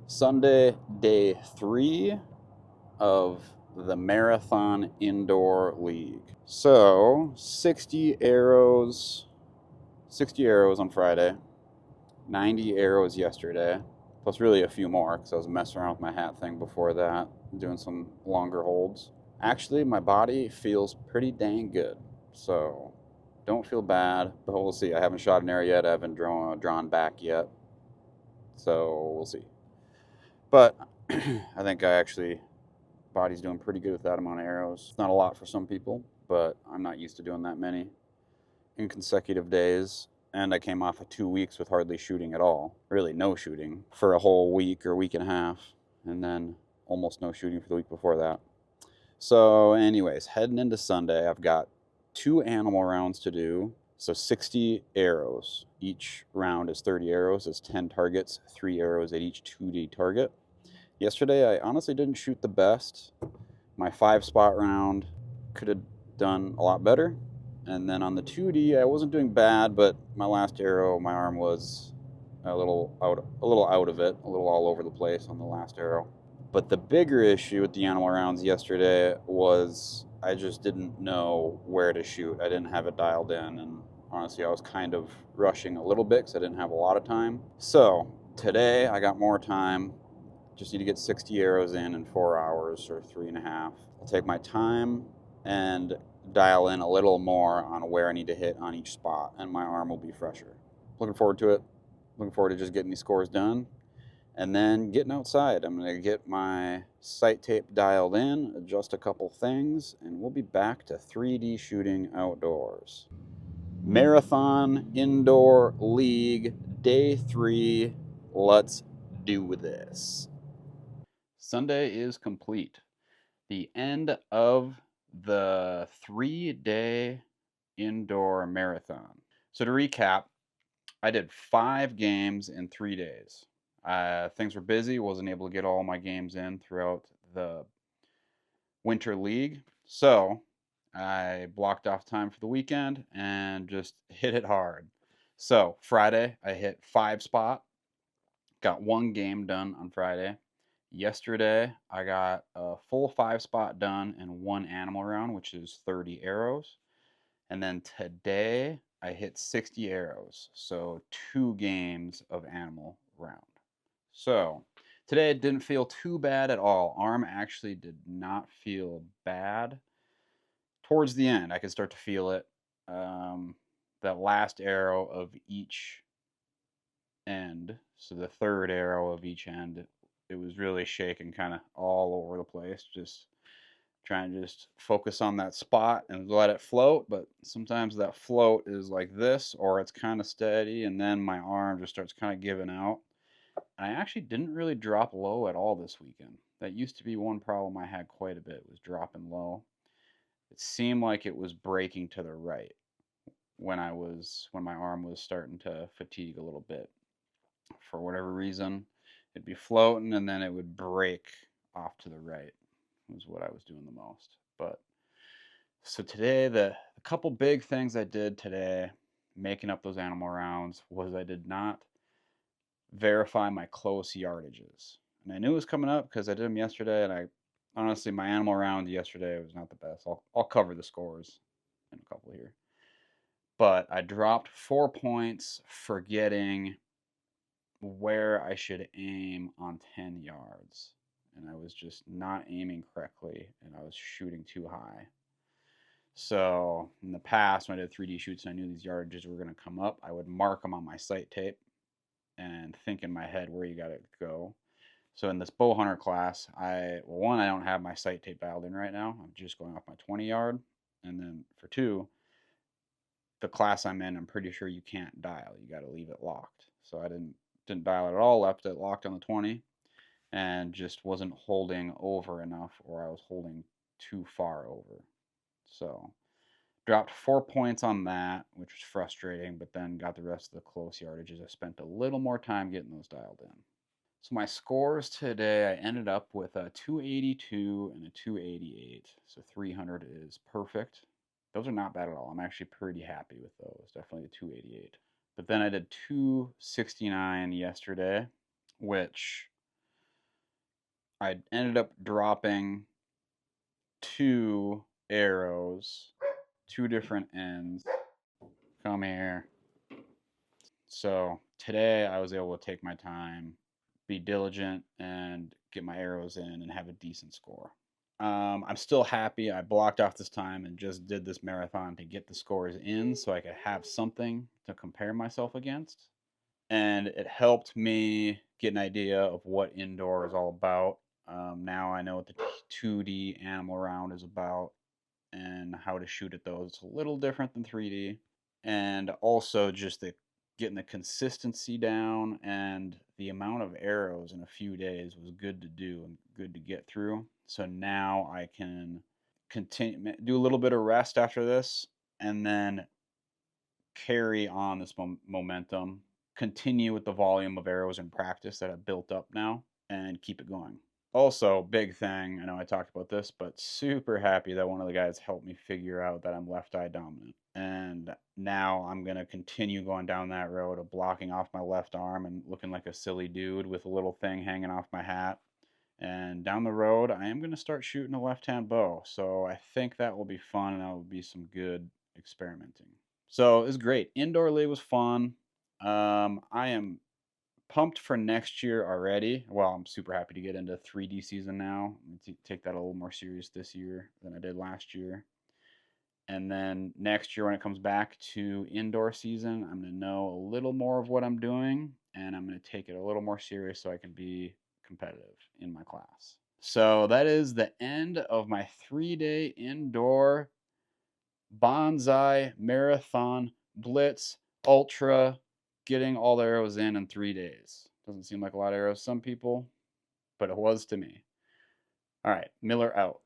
Sunday, day 3 of the Marathon Indoor League. So, 60 arrows on Friday, 90 arrows yesterday, plus really a few more because I was messing around with my hat thing before that, doing some longer holds. Actually, my body feels pretty dang good. So, don't feel bad, but we'll see. I haven't shot an arrow yet. I haven't drawn back yet. So, we'll see. But I think body's doing pretty good with that amount of arrows. It's not a lot for some people, but I'm not used to doing that many in consecutive days. And I came off of 2 weeks with hardly shooting at all. Really, no shooting for a whole week or week and a half. And then almost no shooting for the week before that. So, anyways, heading into Sunday, I've got 2 animal rounds to do. So 60 arrows. Each round is 30 arrows. It's 10 targets, 3 arrows at each 2D target. Yesterday, I honestly didn't shoot the best. My 5 spot round could have done a lot better. And then on the 2D, I wasn't doing bad, but my last arrow, my arm was a little out of it, a little all over the place on the last arrow. But the bigger issue with the animal rounds yesterday was I just didn't know where to shoot. I didn't have it dialed in, and honestly, I was kind of rushing a little bit because I didn't have a lot of time. So today, I got more time. Just need to get 60 arrows in 4 hours or 3.5. I'll take my time and dial in a little more on where I need to hit on each spot, and my arm will be fresher. Looking forward to it. Looking forward to just getting these scores done and then getting outside. I'm going to get my sight tape dialed in, adjust a couple things, and we'll be back to 3D shooting outdoors. Marathon Indoor League, day 3. Let's do this. Sunday is complete. The end of the 3-day indoor marathon. So to recap, I did 5 games in 3 days. Things were busy, wasn't able to get all my games in throughout the winter league. So I blocked off time for the weekend and just hit it hard. So Friday, I hit 5 spot, got 1 game done on Friday. Yesterday, I got a full 5 spot done in 1 animal round, which is 30 arrows. And then today, I hit 60 arrows. So 2 games of animal round. So today, it didn't feel too bad at all. Arm actually did not feel bad. Towards the end, I could start to feel it. That last arrow of each end, so the third arrow of each end, it was really shaking kind of all over the place, just trying to just focus on that spot and let it float. But sometimes that float is like this, or it's kind of steady, and then my arm just starts kind of giving out. I actually didn't really drop low at all this weekend. That used to be one problem I had quite a bit, was dropping low. It seemed like it was breaking to the right when my arm was starting to fatigue a little bit. For whatever reason, it'd be floating and then it would break off to the right, was what I was doing the most. But so today, the couple big things I did today, making up those animal rounds, was I did not verify my close yardages. And I knew it was coming up because I did them yesterday, and I honestly, my animal round yesterday was not the best. I'll cover the scores in a couple here. But I dropped 4 points for getting where I should aim on 10 yards. And I was just not aiming correctly, and I was shooting too high. So in the past, when I did 3D shoots and I knew these yardages were going to come up, I would mark them on my sight tape and think in my head where you got to go. So in this bow hunter class, I don't have my sight tape dialed in right now. I'm just going off my 20 yard. And then for 2, the class I'm in, I'm pretty sure you can't dial. You got to leave it locked. So I didn't dial it at all, left it locked on the 20, and just wasn't holding over enough, or I was holding too far over. So dropped 4 points on that, which was frustrating, but then got the rest of the close yardages. I spent a little more time getting those dialed in. So my scores today, I ended up with a 282 and a 288. So 300 is perfect. Those are not bad at all. I'm actually pretty happy with those. Definitely a 288. But then I did 269 yesterday, which I ended up dropping 2 arrows, 2 different ends. Come here. So today I was able to take my time, be diligent, and get my arrows in and have a decent score. I'm still happy I blocked off this time and just did this marathon to get the scores in so I could have something to compare myself against. And it helped me get an idea of what indoor is all about. Now I know what the 2D animal round is about and how to shoot at those. It's a little different than 3D. And also just getting the consistency down, and the amount of arrows in a few days was good to do and good to get through. So now I can continue, do a little bit of rest after this, and then carry on this momentum, continue with the volume of arrows in practice that I've built up now, and keep it going. Also, big thing, I know I talked about this, but super happy that one of the guys helped me figure out that I'm left eye dominant. And now I'm going to continue going down that road of blocking off my left arm and looking like a silly dude with a little thing hanging off my hat. And down the road, I am going to start shooting a left-hand bow. So I think that will be fun, and that will be some good experimenting. So it was great. Indoor league was fun. I am pumped for next year already. Well, I'm super happy to get into 3D season now. Take that a little more serious this year than I did last year. And then next year, when it comes back to indoor season, I'm going to know a little more of what I'm doing, and I'm going to take it a little more serious so I can be competitive in my class. So that is the end of my 3-day indoor bonsai marathon blitz ultra, getting all the arrows in 3 days. Doesn't seem like a lot of arrows to some people, but it was to me. All right, Miller out.